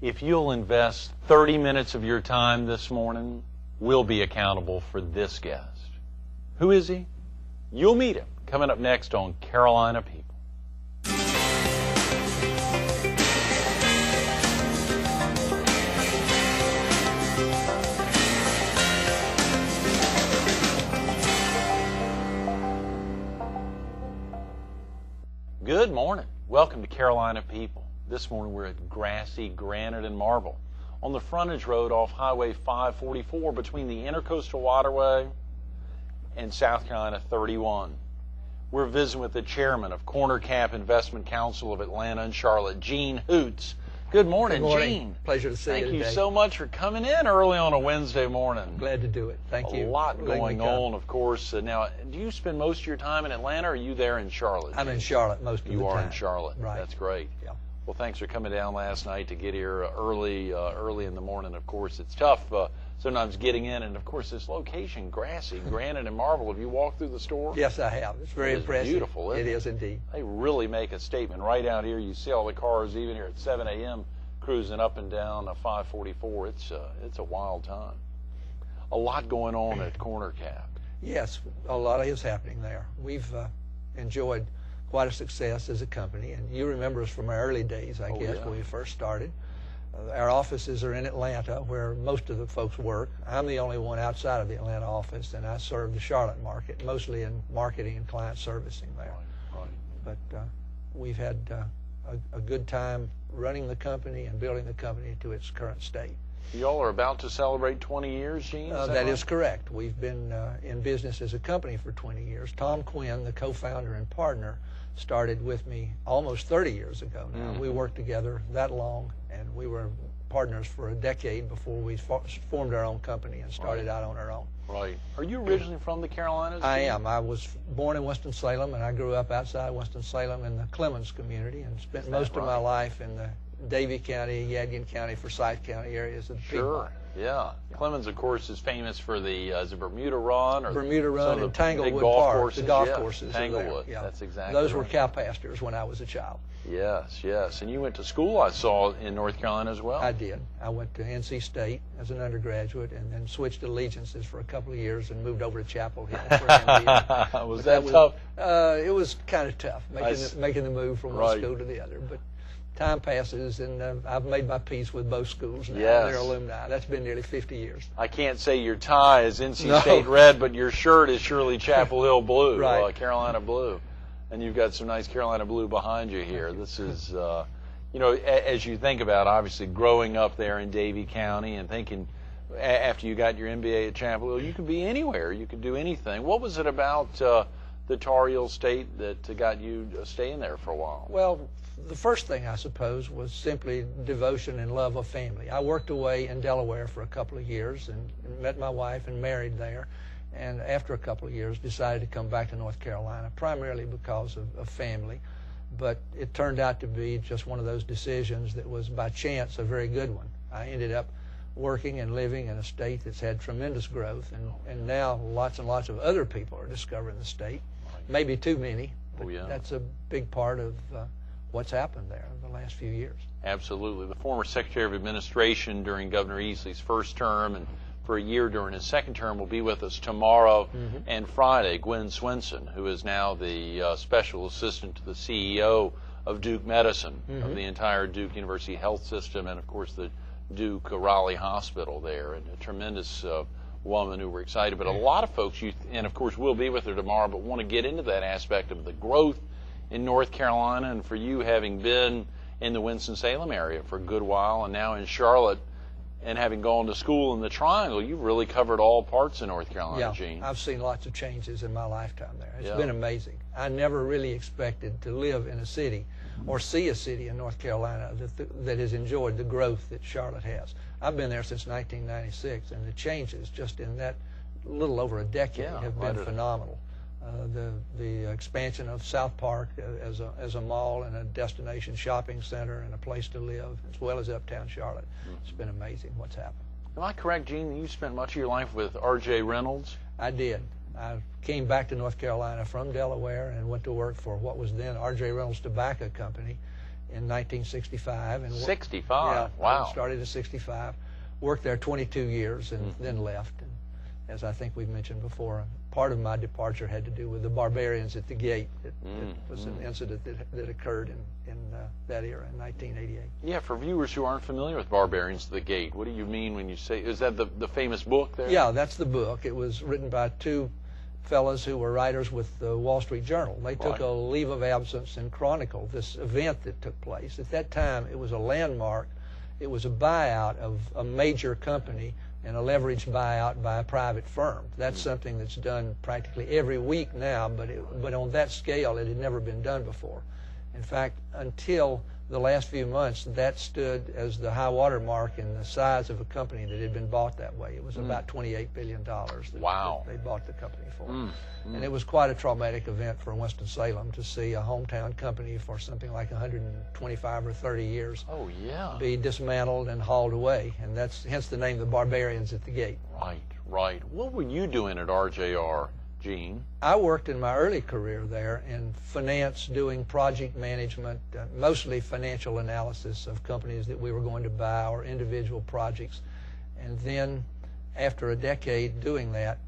If you'll invest 30 minutes of your time this morning, we'll be accountable for this guest. Who is he? You'll meet him coming up next on Carolina People. Good morning. Welcome to Carolina People. This morning we're at grassy granite and marble on the frontage road off Highway 544 between the Intercoastal Waterway and South Carolina 31. We're visiting with the chairman of Corner Cap Investment Council of Atlanta and Charlotte, Gene Hoots. Good morning, Gene. Pleasure to see you today. Thank you so much for coming in early on a Wednesday morning. Glad to do it. Thank you. A lot going on, of course. Now, do you spend most of your time in Atlanta, or are you there in Charlotte? I'm in Charlotte most of the time. You are in Charlotte. Right. That's great. Yeah. Well, thanks for coming down last night to get here early in the morning. Of course, it's tough sometimes getting in, and of course, this location, grassy, granite, and marble. Have you walked through the store? Yes, I have. It's very impressive. Beautiful, isn't it? It is indeed. They really make a statement right out here. You see all the cars, even here at 7 a.m., cruising up and down 544. It's a wild time. A lot going on at Corner Cap. Yes, a lot is happening there. We've enjoyed quite a success as a company, and you remember us from our early days, I guess, when we first started. Our offices are in Atlanta, where most of the folks work. I'm the only one outside of the Atlanta office, and I serve the Charlotte market, mostly in marketing and client servicing there. Right. But we've had a good time running the company and building the company to its current state. Y'all are about to celebrate 20 years, Gene? That is correct. We've been in business as a company for 20 years. Tom Quinn, the co-founder and partner, started with me almost 30 years ago now. We worked together that long, and we were partners for a decade before we formed our own company and started out on our own. Right. Are you originally from the Carolinas? I am. I was born in Winston-Salem, and I grew up outside Winston-Salem in the Clemens community and spent most of my life in the Davie County, Yadkin County, Forsyth County areas of the Sure. Yeah. Clemens, of course, is famous for the Bermuda Run or Bermuda Run and Tanglewood Park, the golf courses. Tanglewood. Yeah. That's exactly Those right. were cow pastures when I was a child. Yes, yes. And you went to school, I saw, in North Carolina as well. I did. I went to NC State as an undergraduate and then switched allegiances for a couple of years and moved over to Chapel Hill for MBA. Was that tough? It was kind of tough, making the move from one school to the other. But time passes, and I've made my peace with both schools now. Yes. They're alumni. That's been nearly 50 years. I can't say your tie is NC State red, but your shirt is surely Chapel Hill blue, right. Carolina blue. And you've got some nice Carolina blue behind you here. This is, as you think about, obviously, growing up there in Davie County and thinking after you got your MBA at Chapel Hill, you could be anywhere. You could do anything. What was it about the Tar Heel State that got you staying there for a while? Well, the first thing, I suppose, was simply devotion and love of family. I worked away in Delaware for a couple of years and met my wife and married there. And after a couple of years, decided to come back to North Carolina, primarily because of family. But it turned out to be just one of those decisions that was, by chance, a very good one. I ended up working and living in a state that's had tremendous growth, and now lots and lots of other people are discovering the state. Maybe too many, but that's a big part of what's happened there in the last few years. Absolutely. The former Secretary of Administration during Governor Easley's first term and for a year during his second term will be with us tomorrow and Friday, Gwen Swenson, who is now the Special Assistant to the CEO of Duke Medicine, of the entire Duke University Health System, and of course the Duke Raleigh Hospital there, and a tremendous woman who we're excited. But a lot of folks, and of course we'll be with her tomorrow, but want to get into that aspect of the growth in North Carolina, and for you having been in the Winston-Salem area for a good while and now in Charlotte, and having gone to school in the Triangle, you've really covered all parts of North Carolina, Gene. I've seen lots of changes in my lifetime there. It's been amazing. I never really expected to live in a city or see a city in North Carolina that has enjoyed the growth that Charlotte has. I've been there since 1996, and the changes just in that little over a decade have been phenomenal. The expansion of South Park as a mall and a destination shopping center and a place to live, as well as uptown Charlotte. It's been amazing what's happened. Am I correct, Gene, that you spent much of your life with R.J. Reynolds? I did. I came back to North Carolina from Delaware and went to work for what was then R.J. Reynolds Tobacco Company in 1965. And 65? Yeah, wow. I started in 65, worked there 22 years, and then left. And as I think we've mentioned before, part of my departure had to do with the barbarians at the gate. It was an incident that occurred in that era in 1988. Yeah, for viewers who aren't familiar with Barbarians at the Gate, what do you mean when you say, is that the famous book there? Yeah, that's the book. It was written by two fellas who were writers with the Wall Street Journal. They took a leave of absence and chronicled this event that took place. At that time, it was a landmark. It was a buyout of a major company and a leveraged buyout by a private firm. That's something that's done practically every week now, but on that scale, it had never been done before. In fact, until the last few months, that stood as the high water mark in the size of a company that had been bought that way. It was about $28 billion that they bought the company for. And it was quite a traumatic event for Winston-Salem to see a hometown company for something like 125 or 30 years be dismantled and hauled away. And that's hence the name, the Barbarians at the Gate. Right, right. What were you doing at RJR, Gene? I worked in my early career there in finance, doing project management, mostly financial analysis of companies that we were going to buy or individual projects. And then after a decade doing that,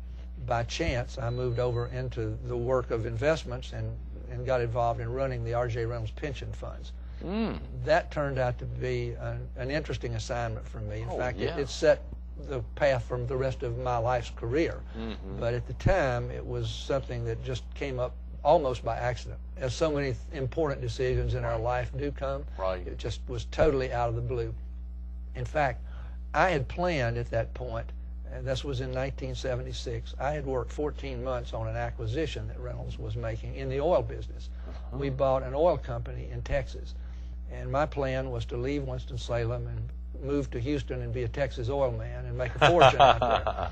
by chance, I moved over into the work of investments and got involved in running the R.J. Reynolds pension funds. That turned out to be an interesting assignment for me. In fact, it set the path from the rest of my life's career. But at the time, it was something that just came up almost by accident. As so many important decisions in our life do come, it just was totally out of the blue. In fact, I had planned at that point, and this was in 1976, I had worked 14 months on an acquisition that Reynolds was making in the oil business. We bought an oil company in Texas, and my plan was to leave Winston-Salem and move to Houston and be a Texas oil man and make a fortune out there.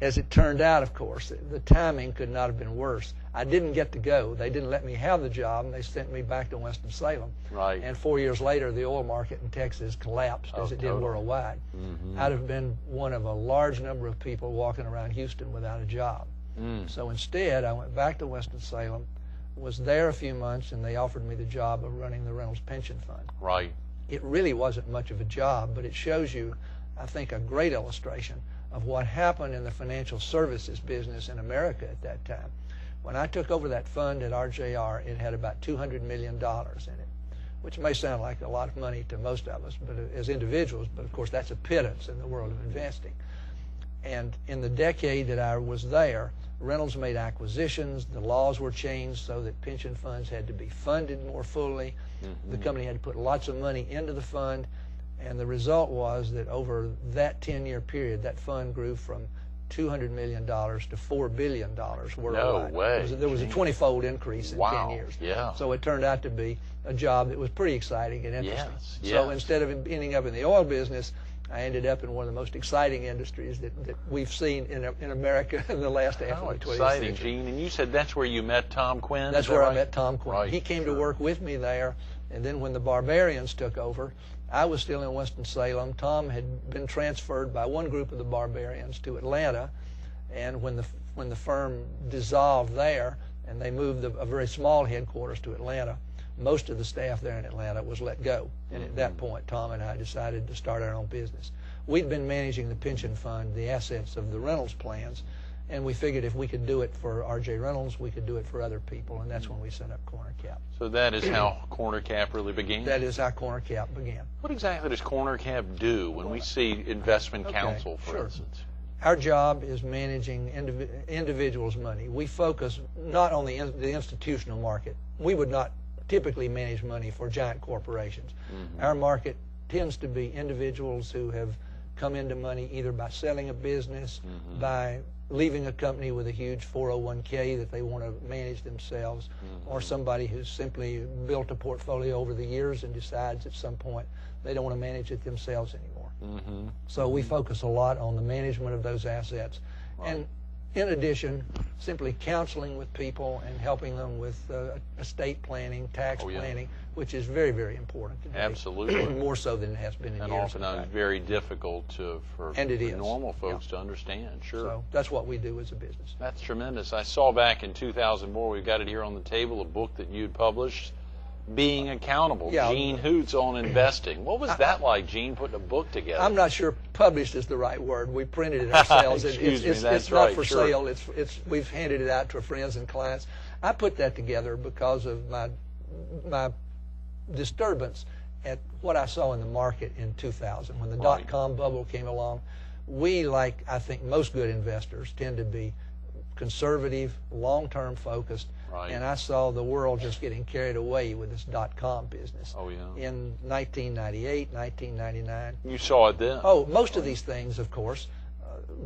As it turned out, of course, the timing could not have been worse. I didn't get to go. They didn't let me have the job, and they sent me back to Winston-Salem. And 4 years later, the oil market in Texas collapsed as it did worldwide. I'd have been one of a large number of people walking around Houston without a job. So instead, I went back to Winston-Salem, was there a few months, and they offered me the job of running the Reynolds Pension Fund. It really wasn't much of a job, but it shows you, I think, a great illustration of what happened in the financial services business in America at that time. When I took over that fund at RJR, it had about $200 million in it, which may sound like a lot of money to most of us, but as individuals, but of course that's a pittance in the world of investing. And in the decade that I was there, Reynolds made acquisitions, the laws were changed so that pension funds had to be funded more fully. The company had to put lots of money into the fund, and the result was that over that 10-year period, that fund grew from $200 million to $4 billion worldwide. No way. There was a 20-fold increase in 10 years. So it turned out to be a job that was pretty exciting and interesting. So instead of ending up in the oil business, I ended up in one of the most exciting industries that we've seen in America in the last half of the 20th century. Exciting, Gene. And you said that's where you met Tom Quinn? That's where I met Tom Quinn. He came to work with me there, and then when the Barbarians took over, I was still in Winston-Salem. Tom had been transferred by one group of the Barbarians to Atlanta, and when the firm dissolved there and they moved a very small headquarters to Atlanta, most of the staff there in Atlanta was let go. And at that point, Tom and I decided to start our own business. We'd been managing the pension fund, the assets of the Reynolds plans, and we figured if we could do it for R.J. Reynolds, we could do it for other people, and that's when we set up Corner Cap. So that is how Corner Cap really began? That is how Corner Cap began. What exactly does Corner Cap do when we see investment counsel, for instance? Our job is managing individuals' money. We focus not on the institutional market. We would not typically manage money for giant corporations. Our market tends to be individuals who have come into money either by selling a business, by leaving a company with a huge 401k that they want to manage themselves, or somebody who's simply built a portfolio over the years and decides at some point they don't want to manage it themselves anymore. So we focus a lot on the management of those assets. And in addition, simply counseling with people and helping them with estate planning, tax planning, which is very, very important today. Absolutely. More so than it has been in years. And oftentimes very difficult for normal folks to understand. So that's what we do as a business. That's tremendous. I saw back in 2004, we've got it here on the table, a book that you'd published, Being Accountable, Yeah. Gene Hoots on investing. What was that like, Gene, putting a book together? I'm not sure published is the right word. We printed it ourselves. Excuse me, that's it's right, not for sure. sale. We've handed it out to our friends and clients. I put that together because of my disturbance at what I saw in the market in 2000 when the Right. dot-com bubble came along. We, like I think most good investors, tend to be conservative, long-term focused, Right. and I saw the world just getting carried away with this dot-com business. Oh, yeah. In 1998, 1999. You saw it then. Oh, most of these things, of course,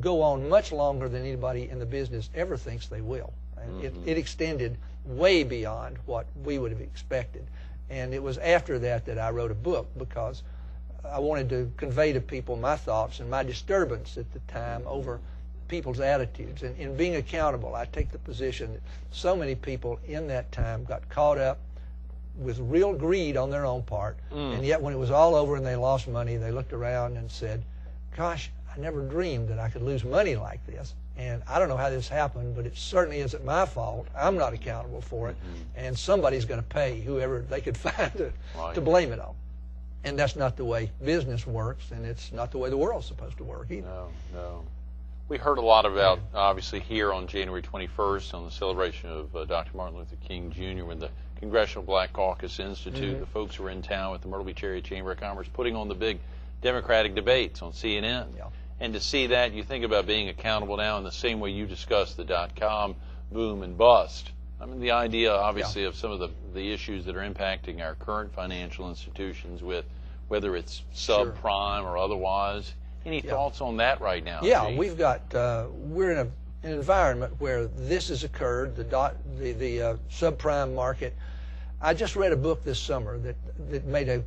go on much longer than anybody in the business ever thinks they will. And it extended way beyond what we would have expected. And it was after that that I wrote a book because I wanted to convey to people my thoughts and my disturbance at the time over people's attitudes. And in being accountable, I take the position that so many people in that time got caught up with real greed on their own part, and yet when it was all over and they lost money, they looked around and said, gosh, I never dreamed that I could lose money like this, and I don't know how this happened, but it certainly isn't my fault. I'm not accountable for it, and somebody's going to pay whoever they could find to blame it on. And that's not the way business works, and it's not the way the world's supposed to work either. No, no. We heard a lot about, obviously, here on January 21st on the celebration of Dr. Martin Luther King Jr. when the Congressional Black Caucus Institute, the folks who were in town with the Myrtle Beach Area Chamber of Commerce putting on the big Democratic debates on CNN. Yeah. And to see that, you think about being accountable now in the same way you discussed the dot-com boom and bust. I mean, the idea, obviously, of some of the issues that are impacting our current financial institutions with whether it's subprime or otherwise. Any thoughts on that right now? Yeah, Gene? we've got, we're in an environment where this has occurred, the subprime market. I just read a book this summer that made a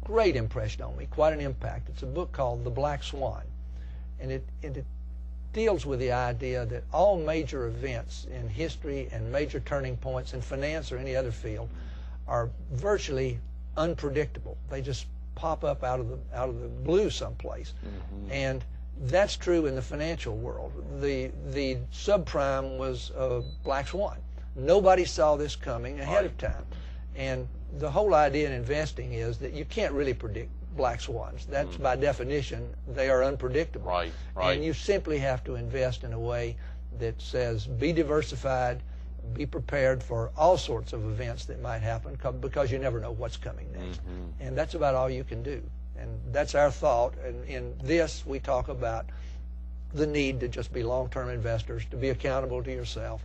great impression on me, quite an impact. It's a book called The Black Swan, and it deals with the idea that all major events in history and major turning points in finance or any other field are virtually unpredictable. They just pop up out of the blue someplace, and that's true in the financial world. The subprime was a black swan. Nobody saw this coming ahead of time, and the whole idea in investing is that you can't really predict black swans. That's by definition, they are unpredictable. Right. And you simply have to invest in a way that says be diversified, be prepared for all sorts of events that might happen because you never know what's coming next. And that's about all you can do. And that's our thought. And in this, we talk about the need to just be long-term investors, to be accountable to yourself.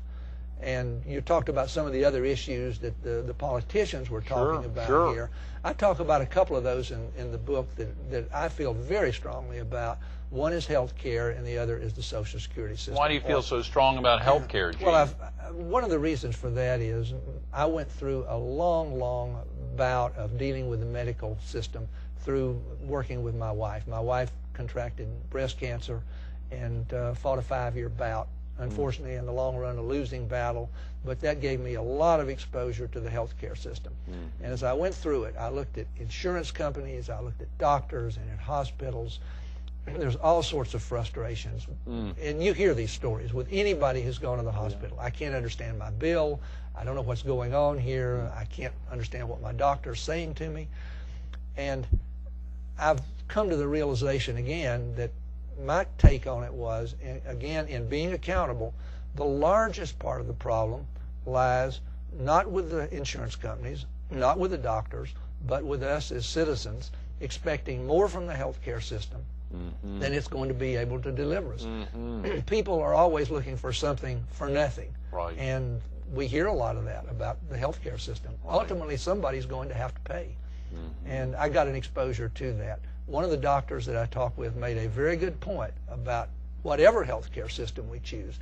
And you talked about some of the other issues that the politicians were talking about here. I talk about a couple of those in the book that I feel very strongly about. One is health care, and the other is the Social Security system. Why do you feel so strong about health care, Gene? Well, one of the reasons for that is I went through a long, long bout of dealing with the medical system through working with my wife. My wife contracted breast cancer and fought a 5-year bout. Unfortunately, in the long run, a losing battle, but that gave me a lot of exposure to the healthcare system. And as I went through it, I looked at insurance companies, I looked at doctors and at hospitals. There's all sorts of frustrations. And you hear these stories with anybody who's gone to the hospital. I can't understand my bill. I don't know what's going on here. I can't understand what my doctor's saying to me. And I've come to the realization again that my take on it was, again, in being accountable, the largest part of the problem lies not with the insurance companies, not with the doctors, but with us as citizens expecting more from the healthcare system than it's going to be able to deliver us. People are always looking for something for nothing. And we hear a lot of that about the healthcare system. Ultimately, somebody's going to have to pay. And I got an exposure to that. One of the doctors that I talked with made a very good point about whatever healthcare system we choose.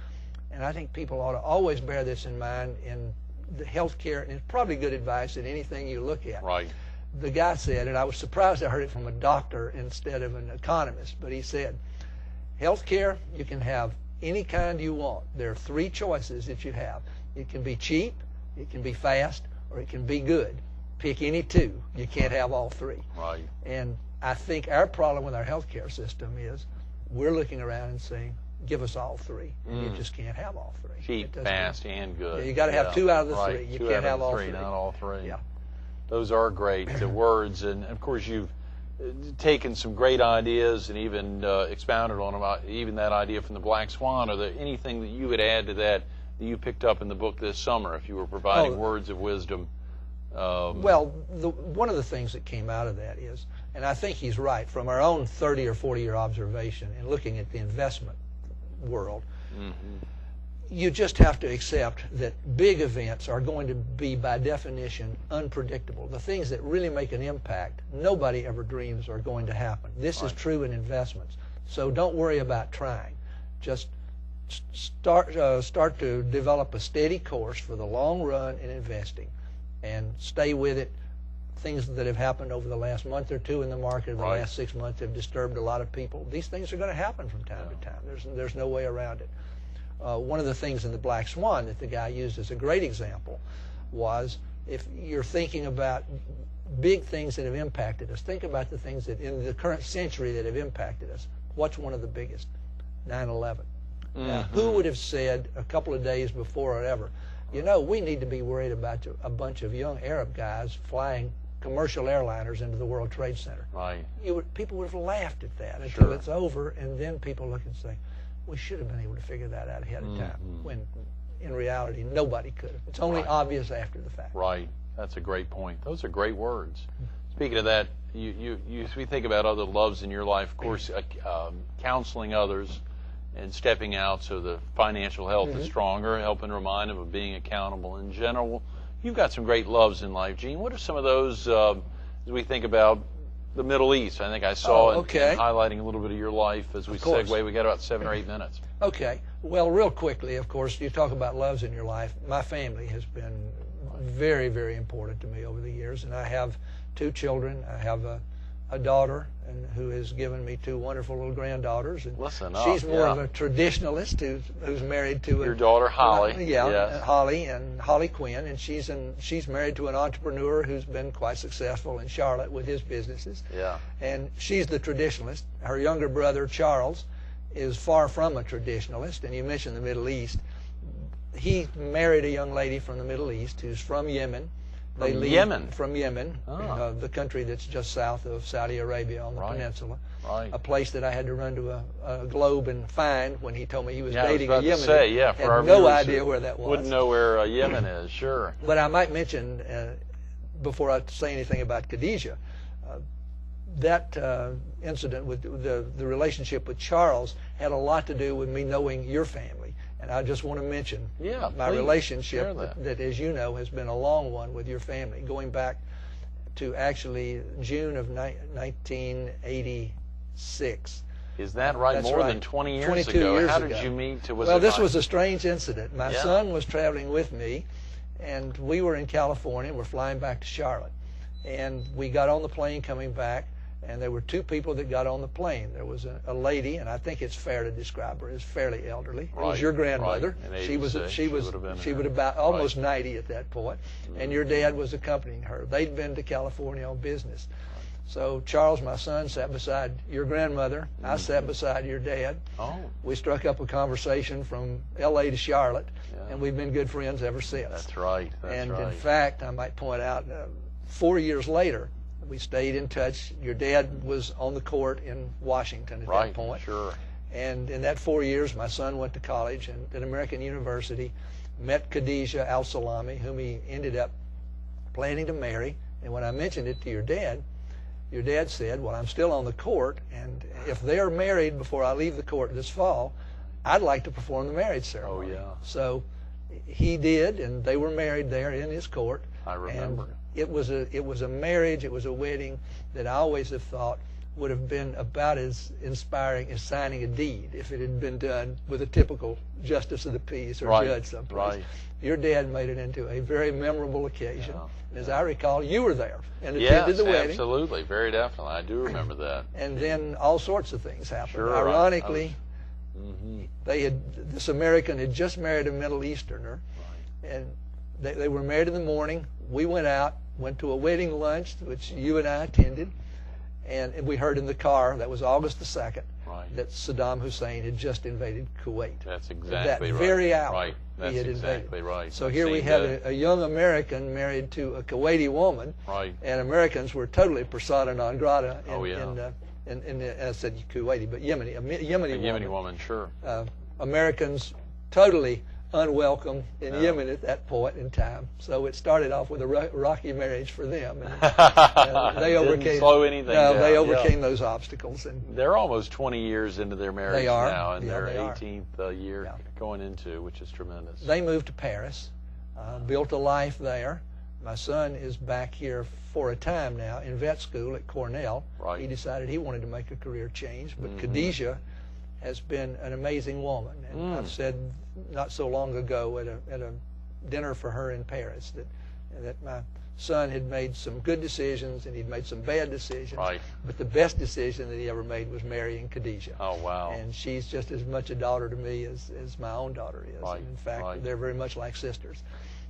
And I think people ought to always bear this in mind in the healthcare, and it's probably good advice in anything you look at. The guy said, and I was surprised I heard it from a doctor instead of an economist, but he said, healthcare, you can have any kind you want. There are 3 choices that you have. It can be cheap, it can be fast, or it can be good. Pick any 2. You can't have all 3. And I think our problem with our healthcare system is we're looking around and saying, give us all 3. And you just can't have all 3. Cheap, fast, and good. Yeah, you got to have 2 out of the 3. You Two can't out have of all three, 3. Not all 3. Yeah. Those are great words, and of course you've taken some great ideas and even expounded on them. Even that idea from the Black Swan. Are there anything that you would add to that you picked up in the book this summer? If you were providing words of wisdom. Well, one of the things that came out of that is, and I think he's right, from our own 30 or 40-year observation and looking at the investment world, you just have to accept that big events are going to be, by definition, unpredictable. The things that really make an impact, nobody ever dreams are going to happen. This is true in investments. So don't worry about trying. Just start to develop a steady course for the long run in investing, and stay with it. Things that have happened over the last month or two in the market, in the last 6 months, have disturbed a lot of people. These things are going to happen from time to time. There's no way around it. One of the things in the Black Swan that the guy used as a great example was, if you're thinking about big things that have impacted us, think about the things that in the current century that have impacted us. What's one of the biggest? 9/11. Now, who would have said a couple of days before or ever, you know, we need to be worried about a bunch of young Arab guys flying commercial airliners into the World Trade Center? Right. People would have laughed at that until it's over, and then people look and say, we should have been able to figure that out ahead of time, when in reality nobody could have. It's only obvious after the fact. Right. That's a great point. Those are great words. Speaking of that, we think about other loves in your life, of course, counseling others and stepping out so the financial health is stronger, helping remind them of being accountable in general. You've got some great loves in life, Gene. What are some of those as we think about the Middle East? I think I saw in highlighting a little bit of your life as we segue. We got about 7 or 8 minutes. Okay. Well, real quickly, of course, you talk about loves in your life. My family has been very, very important to me over the years, and I have 2 children. I have a daughter who has given me 2 wonderful little granddaughters. And she's more of a traditionalist who's married to your daughter Holly. Holly and Holly Quinn, and she's married to an entrepreneur who's been quite successful in Charlotte with his businesses. Yeah. And she's the traditionalist. Her younger brother Charles is far from a traditionalist, and you mentioned the Middle East. He married a young lady from the Middle East who's from Yemen. Yemen? From Yemen, the country that's just south of Saudi Arabia on the peninsula. Right. A place that I had to run to a globe and find when he told me he was dating a Yemeni. For our no idea where that was. Wouldn't know where Yemen is, sure. But I might mention, before I say anything about Khadijah, that incident with the relationship with Charles had a lot to do with me knowing your family. And I just want to mention my relationship that, as you know, has been a long one with your family, going back to actually June of 1986. Is that right? That's more than 20 years 22 ago. Years How ago. did you meet? Well, this was a strange incident. My son was traveling with me, and we were in California. We're flying back to Charlotte. And we got on the plane coming back, and there were 2 people that got on the plane. There was a lady, and I think it's fair to describe her as fairly elderly. It was your grandmother. She would have about almost 90 at that point, and your dad was accompanying her. They'd been to California on business. So Charles, my son, sat beside your grandmother. I sat beside your dad. We struck up a conversation from L.A. to Charlotte, and we've been good friends ever since. That's right. In fact, I might point out, 4 years later, we stayed in touch. Your dad was on the court in Washington at that point. Sure. And in that 4 years, my son went to college and at American University, met Khadijah Al-Salami, whom he ended up planning to marry. And when I mentioned it to your dad said, well, I'm still on the court, and if they're married before I leave the court this fall, I'd like to perform the marriage ceremony. So he did, and they were married there in his court. I remember. And it was a marriage, it was a wedding that I always have thought would have been about as inspiring as signing a deed if it had been done with a typical justice of the peace or judge someplace. Your dad made it into a very memorable occasion. As I recall, you were there and attended the wedding. Yes, absolutely, very definitely. I do remember that. And then all sorts of things happened. Ironically, this American had just married a Middle Easterner, and they were married in the morning. We went out, went to a wedding lunch, which you and I attended, And we heard in the car, that was August the 2nd, Right. that Saddam Hussein had just invaded Kuwait. That's exactly that right. very hour, Right. That's he had exactly invaded. right. So I've here we seen have that. a young American married to a Kuwaiti woman, Right. and Americans were totally persona non grata in, Oh, yeah. I said Kuwaiti, but Yemeni woman, sure. Americans totally unwelcome in Yeah. Yemen at that point in time. So it started off with a rocky marriage for them. And they Didn't overcame. slow anything No, down. they overcame those obstacles. And They're almost 20 years into their marriage They are. now, and Yeah, their they are. 18th year Yeah. going into, which is tremendous. they moved to Paris, built a life there. My son is back here for a time now in vet school at Cornell. Right. He decided he wanted to make a career change, but Khadijah has been an amazing woman. And I've said not so long ago at a dinner for her in Paris that my son had made some good decisions and he'd made some bad decisions. Right. But the best decision that he ever made was marrying Khadijah. Oh, wow. And she's just as much a daughter to me as my own daughter is. Right, And in fact, right. they're very much like sisters.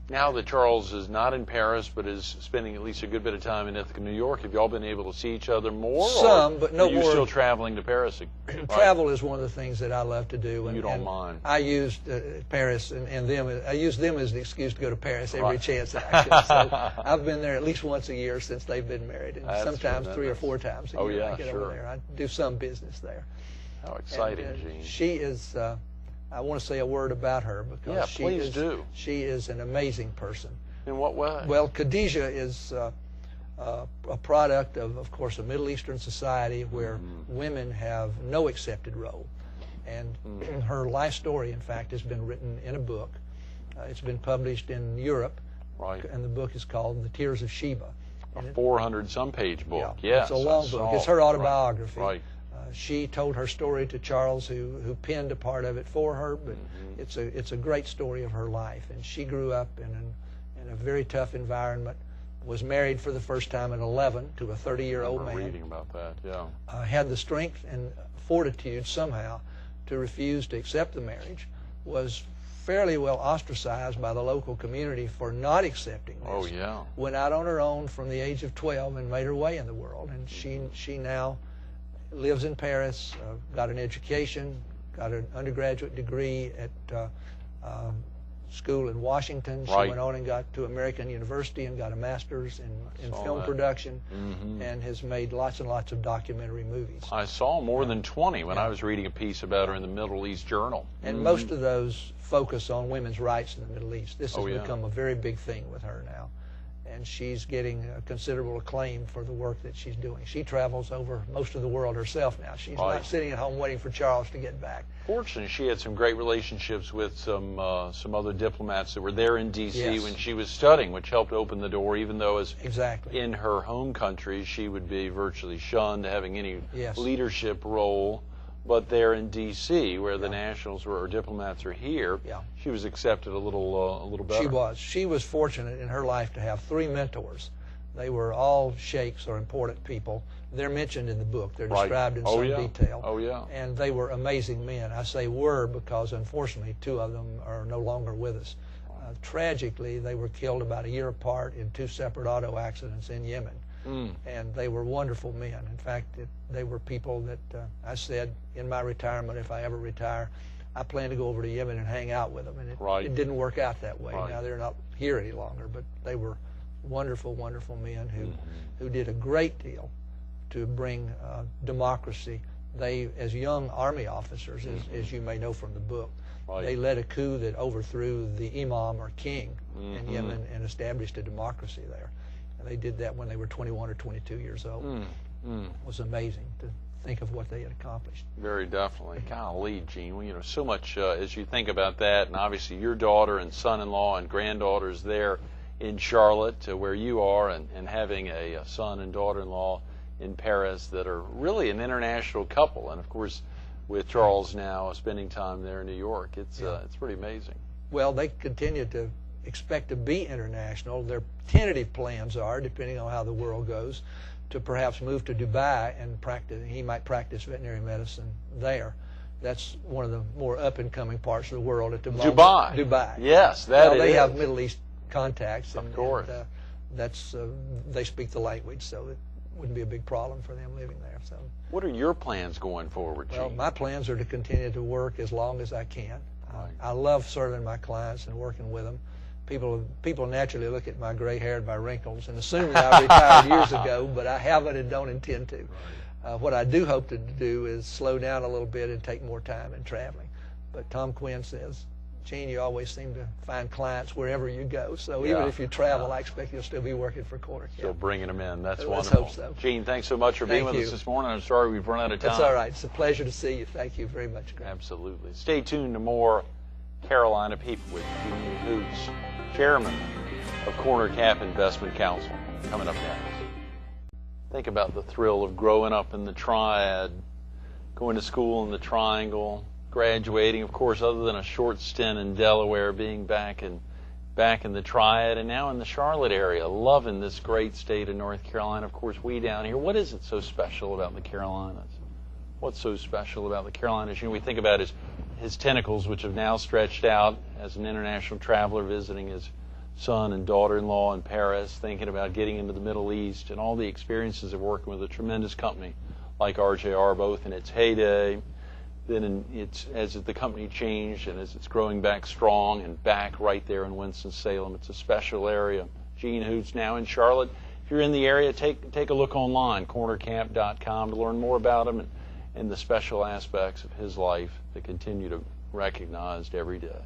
Now that Charles is not in Paris, but is spending at least a good bit of time in Ithaca, New York, have you all been able to see each other more? Some, but no are you more. still traveling to Paris? Right. Travel is one of the things that I love to do. And, You don't and mind. I used Paris and them. I used them as an excuse to go to Paris every Right. chance that I could. So I've been there at least once a year since they've been married, and That's sometimes 3 or tremendous. 4 times a Oh, year yeah, I get sure. over there. I do some business there. How exciting, And, Gene. she is. I want to say a word about her because Yeah, she please is. do. She is an amazing person. In what way? Well, Khadijah is a product of course, a Middle Eastern society where women have no accepted role. And her life story, in fact, has been written in a book. It's been published in Europe, Right. and the book is called The Tears of Sheba. A And it- 400-some-page book. yeah, Yes, it's a I long saw book. It's it. her autobiography. Right. She told her story to Charles, who penned a part of it for her. But it's a great story of her life. And she grew up in a very tough environment. Was married for the first time at 11 to a 30-year-old I'm man. reading about that, yeah. Had the strength and fortitude somehow to refuse to accept the marriage. Was fairly well ostracized by the local community for not accepting this. Oh, yeah. Went out on her own from the age of 12 and made her way in the world. And she now lives in Paris, got an education, got an undergraduate degree at school in Washington. She Right. went on and got to American University and got a master's in saw film that. production, and has made lots and lots of documentary movies. I saw more than 20 when I was reading a piece about her in the Middle East Journal. And most of those focus on women's rights in the Middle East. This has Oh, yeah. become a very big thing with her now. And she's getting considerable acclaim for the work that she's doing. She travels over most of the world herself now. She's Right. not sitting at home waiting for Charles to get back. Fortunately, she had some great relationships with some other diplomats that were there in D.C. Yes. when she was studying, which helped open the door, even though as Exactly. in her home country she would be virtually shunned having any Yes. leadership role. But there in D.C., where the nationals were, or diplomats are here, Yeah. she was accepted a little better. She was. She was fortunate in her life to have 3 mentors. They were all sheikhs or important people. They're mentioned in the book. They're Right. described in Oh, some yeah. detail. Oh, yeah. And they were amazing men. I say were because, unfortunately, 2 of them are no longer with us. Tragically, they were killed about a year apart in 2 separate auto accidents in Yemen. And they were wonderful men. In fact, they were people that I said in my retirement, if I ever retire, I plan to go over to Yemen and hang out with them. And Right. it didn't work out that way. Right. Now they're not here any longer, but they were wonderful, wonderful men who did a great deal to bring democracy. They, as young army officers, as you may know from the book, Right. they led a coup that overthrew the imam or king in Yemen and established a democracy there. And they did that when they were 21 or 22 years old. It was amazing to think of what they had accomplished. Very definitely. Golly, Gene, well, you know, so much as you think about that, and obviously your daughter and son-in-law and granddaughters there in Charlotte, where you are, and having a son and daughter-in-law in Paris that are really an international couple, and of course with Charles now spending time there in New York, it's pretty amazing. Well, they continue to expect to be international. Their tentative plans are, depending on how the world goes, to perhaps move to Dubai and practice. He might practice veterinary medicine there. That's one of the more up-and-coming parts of the world at the moment. Dubai. Yes, that Well, they is. have Middle East contacts. Of course. And, that's they speak the language, so wouldn't be a big problem for them living there. So, what are your plans going forward, Gene? well, my plans are to continue to work as long as I can. Right. I love serving my clients and working with them. People naturally look at my gray hair and my wrinkles and assume that I retired years ago, but I haven't and don't intend to. Right. What I do hope to do is slow down a little bit and take more time in traveling. But Tom Quinn says, Gene, you always seem to find clients wherever you go. So even if you travel, I expect you'll still be working for Corner Camp. Still bringing them in. That's Let's wonderful. hope so. Gene, thanks so much for being with us this morning. I'm sorry we've run out of time. That's all right. It's a pleasure to see you. Thank you very much, Greg. Absolutely. Stay tuned to more Carolina People with Gene Hoots, Chairman of Corner Camp Investment Council, coming up next. Think about the thrill of growing up in the Triad, going to school in the Triangle, graduating, of course, other than a short stint in Delaware, being back in the Triad, and now in the Charlotte area, loving this great state of North Carolina. Of course, we down here. What is it so special about the Carolinas? What's so special about the Carolinas? You know, we think about his tentacles, which have now stretched out as an international traveler visiting his son and daughter-in-law in Paris, thinking about getting into the Middle East, and all the experiences of working with a tremendous company like RJR, both in its heyday, then as the company changed and as it's growing back strong and back right there in Winston-Salem. It's a special area. Gene Hoots now in Charlotte. If you're in the area, take a look online, cornercamp.com, to learn more about him and the special aspects of his life that continue to be recognized every day.